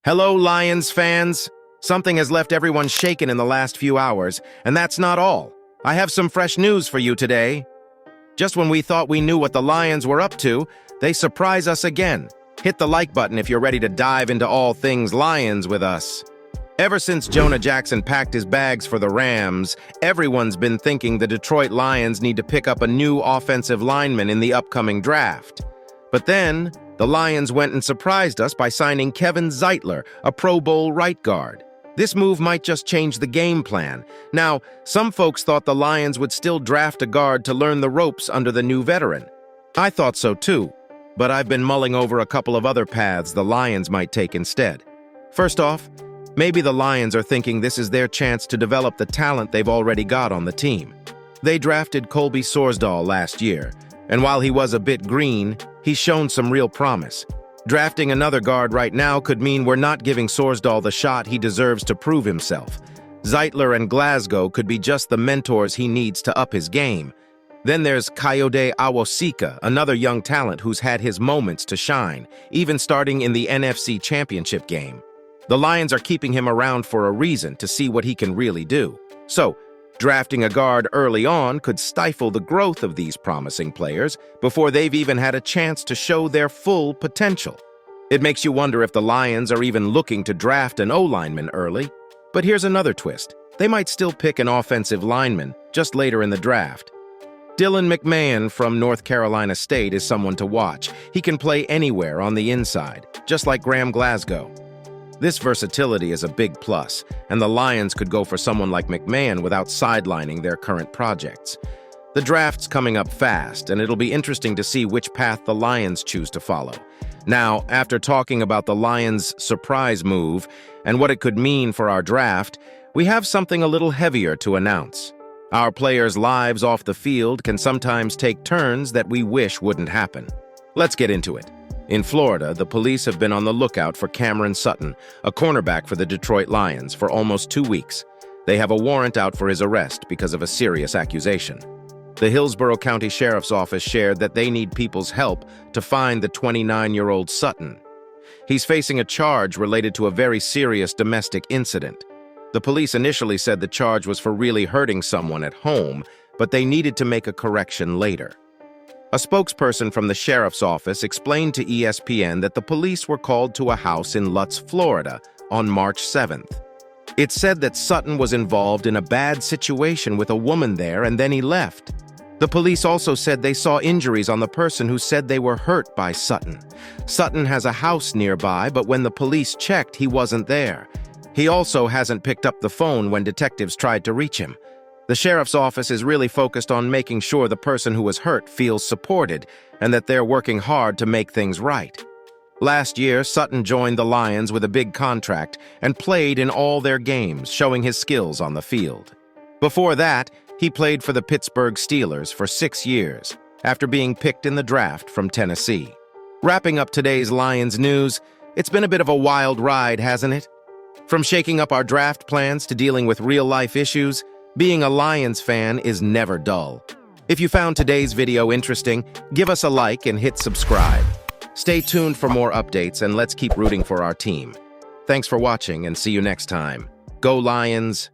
Hello, Lions fans! Something has left everyone shaken in the last few hours, and that's not all. I have some fresh news for you today. Just when we thought we knew what the Lions were up to, they surprise us again. Hit the like button if you're ready to dive into all things Lions with us. Ever since Jonah Jackson packed his bags for the Rams, everyone's been thinking the Detroit Lions need to pick up a new offensive lineman in the upcoming draft. But then, the Lions went and surprised us by signing Kevin Zeitler, a Pro Bowl right guard. This move might just change the game plan. Now, some folks thought the Lions would still draft a guard to learn the ropes under the new veteran. I thought so too, but I've been mulling over a couple of other paths the Lions might take instead. First off, maybe the Lions are thinking this is their chance to develop the talent they've already got on the team. They drafted Colby Sorsdahl last year, and while he was a bit green, he's shown some real promise. Drafting another guard right now could mean we're not giving Sorsdahl the shot he deserves to prove himself. Zeitler and Glasgow could be just the mentors he needs to up his game. Then there's Kayode Awosika, another young talent who's had his moments to shine, even starting in the NFC Championship game. The Lions are keeping him around for a reason, to see what he can really do. So, drafting a guard early on could stifle the growth of these promising players before they've even had a chance to show their full potential. It makes you wonder if the Lions are even looking to draft an O-lineman early. But here's another twist. They might still pick an offensive lineman just later in the draft. Dylan McMahon from North Carolina State is someone to watch. He can play anywhere on the inside, just like Graham Glasgow. This versatility is a big plus, and the Lions could go for someone like McMahon without sidelining their current projects. The draft's coming up fast, and it'll be interesting to see which path the Lions choose to follow. Now, after talking about the Lions' surprise move and what it could mean for our draft, we have something a little heavier to announce. Our players' lives off the field can sometimes take turns that we wish wouldn't happen. Let's get into it. In Florida, the police have been on the lookout for Cameron Sutton, a cornerback for the Detroit Lions, for almost 2 weeks. They have a warrant out for his arrest because of a serious accusation. The Hillsborough County Sheriff's Office shared that they need people's help to find the 29-year-old Sutton. He's facing a charge related to a very serious domestic incident. The police initially said the charge was for really hurting someone at home, but they needed to make a correction later. A spokesperson from the sheriff's office explained to ESPN that the police were called to a house in Lutz, Florida, on March 7th. It said that Sutton was involved in a bad situation with a woman there and then he left. The police also said they saw injuries on the person who said they were hurt by Sutton. Sutton has a house nearby, but when the police checked, he wasn't there. He also hasn't picked up the phone when detectives tried to reach him. The sheriff's office is really focused on making sure the person who was hurt feels supported and that they're working hard to make things right. Last year, Sutton joined the Lions with a big contract and played in all their games, showing his skills on the field. Before that, he played for the Pittsburgh Steelers for 6 years, after being picked in the draft from Tennessee. Wrapping up today's Lions news, it's been a bit of a wild ride, hasn't it? From shaking up our draft plans to dealing with real-life issues, being a Lions fan is never dull. If you found today's video interesting, give us a like and hit subscribe. Stay tuned for more updates and let's keep rooting for our team. Thanks for watching and see you next time. Go Lions!